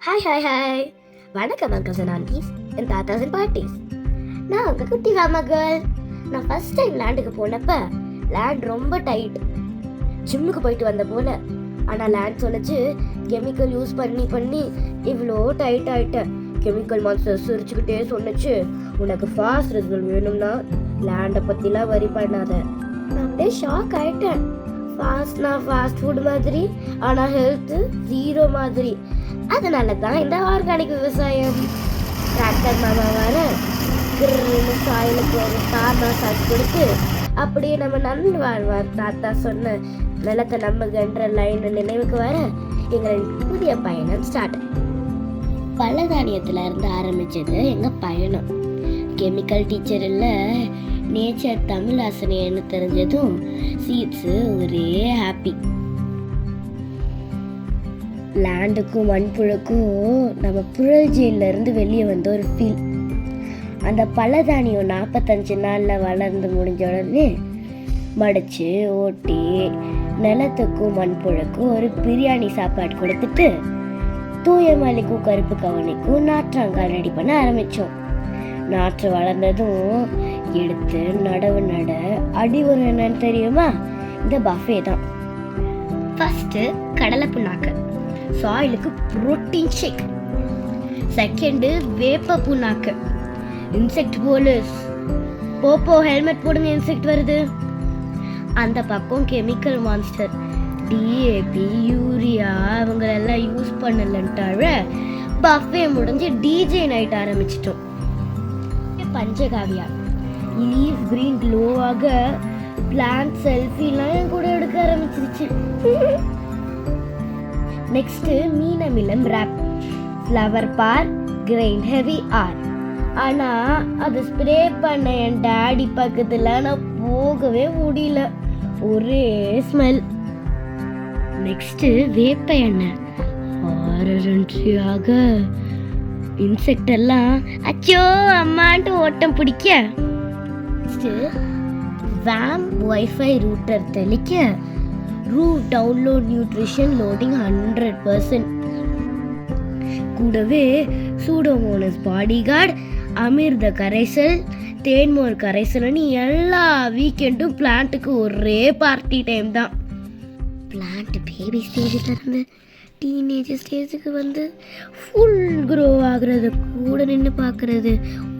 Hi hi hi வணக்கம் uncles and aunties என் தாத்தாஸ் அண்ட் பாட்டிஸ். நான் உங்கள் குட்டி மாமா கேர்ள். நான் ஃபர்ஸ்ட் டைம் லேண்டுக்கு போனப்ப லேண்ட் ரொம்ப டைட், ஜிம்முக்கு போயிட்டு வந்த போல. ஆனால் லேண்ட் சொல்லிச்சு, கெமிக்கல் யூஸ் பண்ணி இவ்வளோ டைட் ஆகிட்டேன். கெமிக்கல் மான்ஸ்டர் சிரிச்சுக்கிட்டே சொன்னிச்சு, உனக்கு ஃபாஸ்ட் ரிசல்ட் வேணும்னா லேண்டை பற்றிலாம் வரி பண்ணாத. நான் அப்படியே ஷாக் ஆகிட்டேன். ஃபாஸ்ட்னா ஃபாஸ்ட் ஃபுட் மாதிரி, ஆனால் ஹெல்த்து ஜீரோ மாதிரி. அதனால தான் இந்த ஆர்கானிக் விவசாயம். டிராக்டர் மாமா வர சாயலுக்கு ஒரு தாத்தா சாட்சி கொடுத்து அப்படியே நம்ம நல் வாழ்வார் தாத்தா சொன்ன நிலத்தை நம்புகின்ற லைன் நினைவுக்கு வர எங்களின் புதிய பயணம் ஸ்டார்ட். பலதானியத்துல இருந்து ஆரம்பிச்சது எங்க பயணம். கெமிக்கல் டீச்சர் இல்லை, நேச்சர் தமிழ் ஆசிரியர்னு தெரிஞ்சதும் சீட்ஸு ஒரே ஹாப்பி. லேண்டுக்கும் மண்புழுக்கும் நம்ம புழல் ஜெயில இருந்து வெளியே வந்த ஒரு ஃபீல். அந்த பலதானியம் 45 நாளில் வளர்ந்து முடிஞ்ச உடனே மடிச்சு ஓட்டி நிலத்துக்கும் மண்புழுக்கும் ஒரு பிரியாணி சாப்பாடு கொடுத்துட்டு தூயமல்லிக்கும் கருப்பு கவனிக்கும் நாற்றாங்கால் ரெடி பண்ண ஆரம்பித்தோம். நாற்று வளர்ந்ததும் எடுத்து நடவு நட அடி ஒரு என்னன்னு தெரியுமா? இந்த பஃபே தான். ஃபர்ஸ்ட் கடலை புண்ணாக்கு, சாயிலுக்கு புரோட்டீன் ஷேக். செகண்டு வேப்ப புண்ணாக்கு, இன்செக்ட் போலீஸ். போப்போ ஹெல்மெட் போடுங்க, இன்செக்ட் வருது. அந்த பக்கம் கெமிக்கல் மான்ஸ்டர், டிஏபி யூரியா அவங்களெல்லாம் யூஸ் பண்ணலன்ட்டாழ பஃபே முடிஞ்சு டிஜே நைட் ஆரம்பிச்சிட்டோம். பஞ்சகாவியா லீஃப் கிரீன் க்ளோவாக பிளான்ட் செல்ஃபிலாம் என் கூட எடுக்க ஆரம்பிச்சிருச்சு. நெக்ஸ்ட் மீனமிலம் ரேப், ஃப்ளவர் பார், கிரைன் ஹெவி ஆர். ஆனா அது ஸ்ப்ரே பண்ண என் டாடி பக்கத்துல நான் போகவே முடியல, ஒரே ஸ்மெல். நெக்ஸ்ட் வேப்ப எண்ணெய், ஆரஞ்சியாக இன்செக்ட் எல்லாம் அச்சோ அம்மான்ட்டு ஓட்டம் பிடிக்க. வேம் வைஃபை ரூட்டர் தெளிக்க, ரூட் டவுன்லோட் நியூட்ரிஷன் லோடிங் 100%. கூடவே சூடோமோனஸ் பாடிகார்டு, அமிர்த கரைசல், தேன்மோர் கரைசல்னு எல்லா வீக்கெண்டும் பிளான்ட்டுக்கு ஒரே பார்ட்டி டைம் தான். பிளான்ட் பேபி ஸ்டேஜில் இருந்து டீனேஜ் ஸ்டேஜுக்கு வந்து ஃபுல் க்ரோ ஆகுறது கூட நின்று பார்க்குறது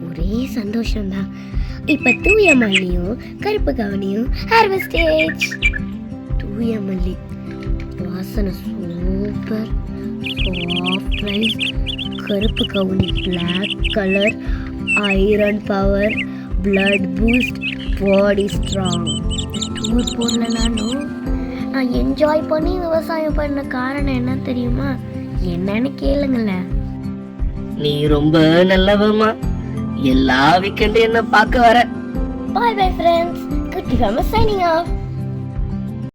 ஒரே சந்தோஷம்தான். இப்போ தூய மல்லியும் கருப்பு கவனியும் ஹார்வெஸ்ட் ஸ்டேஜ். தூய மல்லி வாசனை சூப்பர், சாஃப்ட் ரைஸ். கருப்பு கவுனி black colour, iron power, blood boost, body strong. Tour போடலனாலும் நான் என்ஜாய் பண்ணி விவசாயம் பண்ண காரணம் என்ன தெரியுமா? என்னன்னு கேளுங்களேன். நீ ரொம்ப நல்லவமா, எல்லா வீக்கெண்டும் என்ன பார்க்க வர. Bye bye friends. Good to have a signing off.